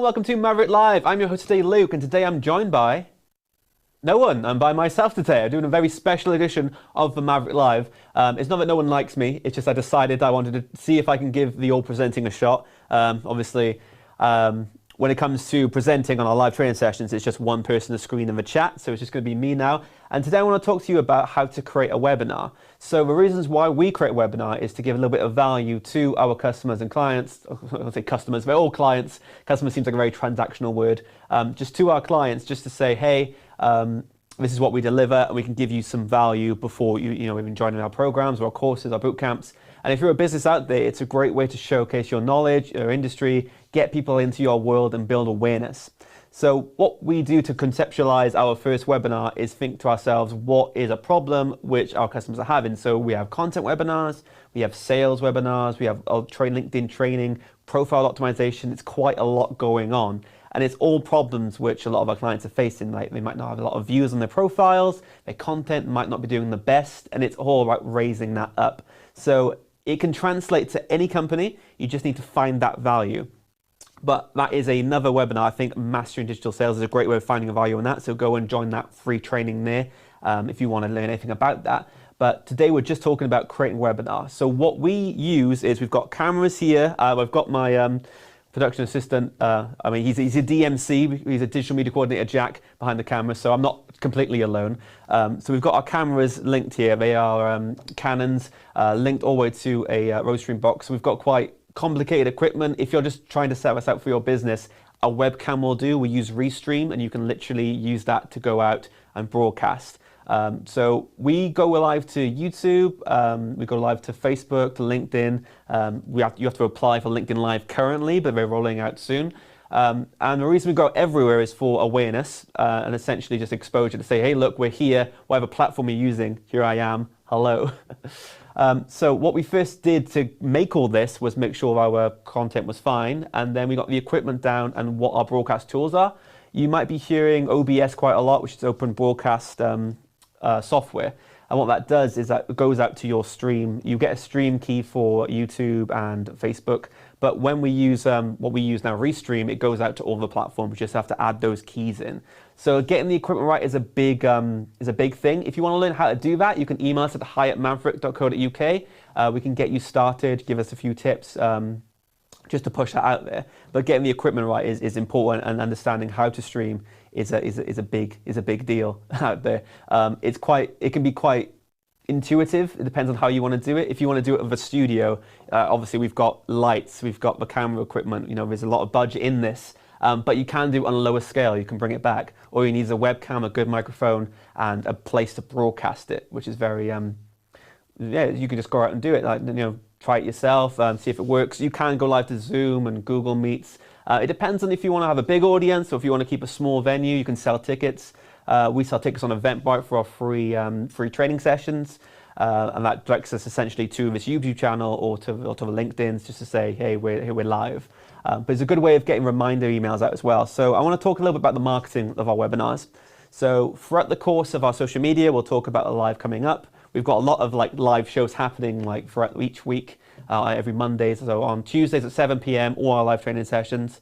welcome to Maverick Live. I'm your host today, Luke, and today I'm joined by no one. I'm by myself today. I'm doing a very special edition of the Maverick Live. It's not that no one likes me, it's just I decided I wanted to see if I can give the all presenting a shot. Obviously, when it comes to presenting on our live training sessions, it's just one person on the screen in the chat, so it's just going to be me now. And today I want to talk to you about how to create a webinar. So the reasons why we create a webinar is to give a little bit of value to our customers and clients. I'll say customers, they're all clients. Customer seems like a very transactional word. Just to our clients, just to say, hey, this is what we deliver, and we can give you some value before you even joining our programs or our courses, our boot camps. And if you're a business out there, it's a great way to showcase your knowledge, your industry, get people into your world and build awareness. So what we do to conceptualize our first webinar is think to ourselves, what is a problem which our customers are having? So we have content webinars, we have sales webinars, we have LinkedIn training, profile optimization. It's quite a lot going on. And it's all problems which a lot of our clients are facing. Like they might not have a lot of views on their profiles, their content might not be doing the best, and it's all about raising that up. So it can translate to any company, you just need to find that value. But that is another webinar. I think Mastering Digital Sales is a great way of finding a value in that. So go and join that free training there if you want to learn anything about that. But today we're just talking about creating a webinar. So what we use is we've got cameras here. I've got my production assistant. He's a DMC. He's a digital media coordinator, Jack, behind the camera. So I'm not completely alone. So we've got our cameras linked here. They are Canons linked all the way to a Rode box. So we've got quite complicated equipment. If you're just trying to set this up for your business, a webcam will do. We use Restream, and you can literally use that to go out and broadcast. So we go live to YouTube, we go live to Facebook, to LinkedIn. You have to apply for LinkedIn Live currently, but they're rolling out soon. And the reason we go everywhere is for awareness and essentially just exposure to say, hey, look, we're here, whatever platform you're using, here I am, hello. So what we first did to make all this was make sure our content was fine, and then we got the equipment down and what our broadcast tools are. You might be hearing OBS quite a lot, which is Open Broadcast software. And what that does is that it goes out to your stream. You get a stream key for YouTube and Facebook, but when we use what we use now, Restream, it goes out to all the platforms. You just have to add those keys in. So getting the equipment right is a big thing. If you want to learn how to do that, you can email us at hi@maverick.co.uk. We can get you started, give us a few tips just to push that out there. But getting the equipment right is important, and understanding how to stream is a big deal out there. It can be quite intuitive. It depends on how you want to do it. If you want to do it with a studio, obviously we've got lights, we've got the camera equipment. There's a lot of budget in this. But you can do it on a lower scale. You can bring it back. All you need is a webcam, a good microphone, and a place to broadcast it, which is very, you can just go out and do it. Try it yourself, see if it works. You can go live to Zoom and Google Meets. It depends on if you want to have a big audience or if you want to keep a small venue. You can sell tickets. We sell tickets on Eventbrite for our free training sessions. And that directs us essentially to this YouTube channel or to the LinkedIn's just to say, hey, we're live. But it's a good way of getting reminder emails out as well. So I want to talk a little bit about the marketing of our webinars. So throughout the course of our social media, we'll talk about the live coming up. We've got a lot of live shows happening throughout each week, every Monday. So on Tuesdays at 7 p.m, all our live training sessions.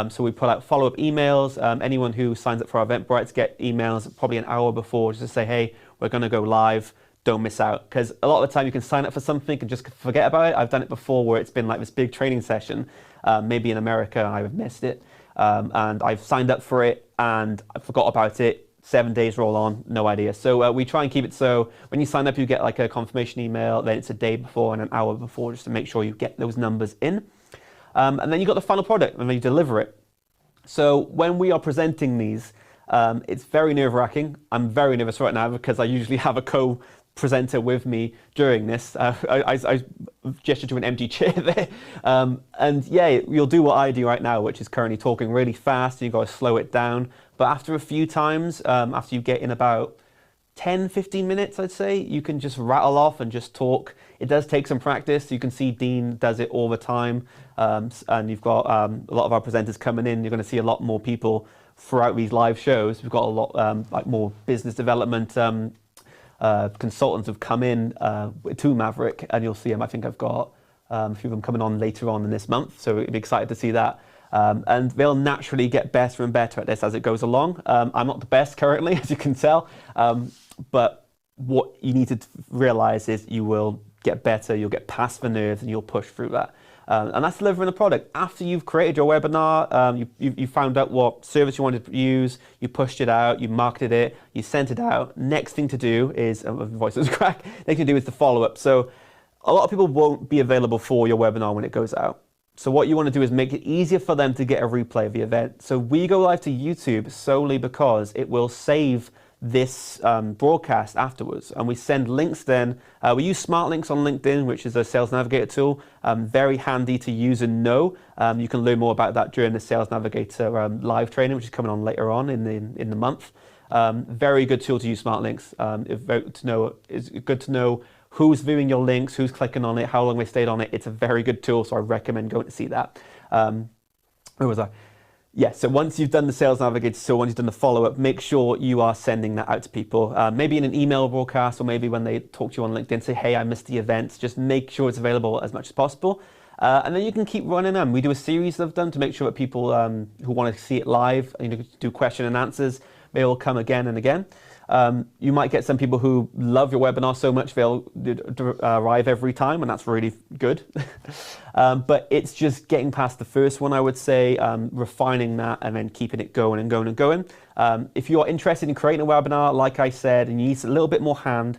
So we put out follow-up emails. Anyone who signs up for our Eventbrite get emails probably an hour before just to say, hey, we're going to go live. Don't miss out. Because a lot of the time you can sign up for something and just forget about it. I've done it before where it's been like this big training session, maybe in America, and I've missed it. And I've signed up for it and I forgot about it. 7 days roll on, no idea. So we try and keep it so when you sign up, you get like a confirmation email, then it's a day before and an hour before just to make sure you get those numbers in. And then you got the final product and then you deliver it. So when we are presenting these, it's very nerve-wracking. I'm very nervous right now because I usually have a co-presenter with me during this. I gestured to an empty chair there. And yeah, you'll do what I do right now, which is currently talking really fast. You've got to slow it down. But after a few times, after you get in about 10, 15 minutes, I'd say, you can just rattle off and just talk. It does take some practice. You can see Dean does it all the time. And you've got a lot of our presenters coming in. You're going to see a lot more people throughout these live shows. We've got a lot more business development consultants have come in to Maverick, and you'll see them. I think I've got a few of them coming on later on in this month, so we'd be excited to see that. And they'll naturally get better and better at this as it goes along. I'm not the best currently, as you can tell, but what you need to realize is you will get better, you'll get past the nerves, and you'll push through that. And that's delivering the product. After you've created your webinar, you found out what service you wanted to use, you pushed it out, you marketed it, you sent it out. Next thing to do is, voice is crack, next thing to do is the follow-up. So a lot of people won't be available for your webinar when it goes out. So what you want to do is make it easier for them to get a replay of the event. So we go live to YouTube solely because it will save this broadcast afterwards, and we send links then. We use smart links on LinkedIn, which is a Sales Navigator tool, very handy to use and know. You can learn more about that during the Sales Navigator live training, which is coming on later on in the month. Very good tool to use smart links. It's good to know who's viewing your links, who's clicking on it, how long they stayed on it. It's a very good tool, so I recommend going to see that. Where was I? Yeah, so once you've done the Sales Navigator, so once you've done the follow-up, make sure you are sending that out to people. Maybe in an email broadcast, or maybe when they talk to you on LinkedIn, say, hey, I missed the event. Just make sure it's available as much as possible. And then you can keep running them. We do a series of them to make sure that people who want to see it live, do question and answers, they will come again and again. You might get some people who love your webinar so much they'll arrive every time, and that's really good. But it's just getting past the first one, I would say, refining that and then keeping it going and going and going. If you are interested in creating a webinar, like I said, and you need a little bit more hand,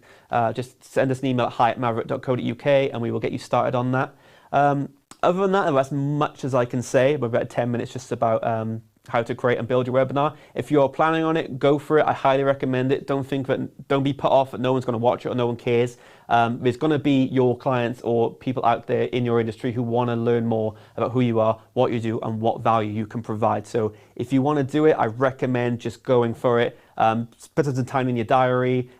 just send us an email at hi@maverick.co.uk and we will get you started on that. Other than that, that's as much as I can say. We're about 10 minutes just about how to create and build your webinar. If you're planning on it, go for it. I highly recommend it. Don't be put off that no one's going to watch it or no one cares. There's going to be your clients or people out there in your industry who want to learn more about who you are, what you do, and what value you can provide. So if you want to do it, I recommend just going for it. Put some time in your diary,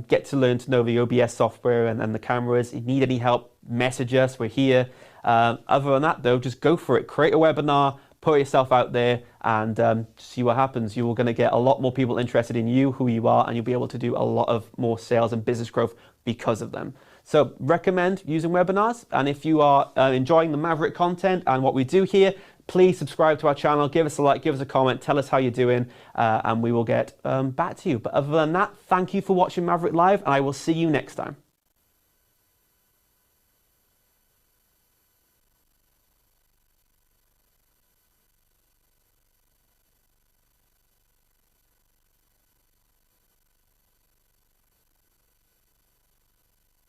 get to learn to know the OBS software and the cameras. If you need any help, message us, we're here. Other than that though, just go for it. Create a webinar, put yourself out there, and see what happens. You're going to get a lot more people interested in you, who you are, and you'll be able to do a lot of more sales and business growth because of them. So recommend using webinars. And if you are enjoying the Maverick content and what we do here, please subscribe to our channel, give us a like, give us a comment, tell us how you're doing, and we will get back to you. But other than that, thank you for watching Maverick Live, and I will see you next time.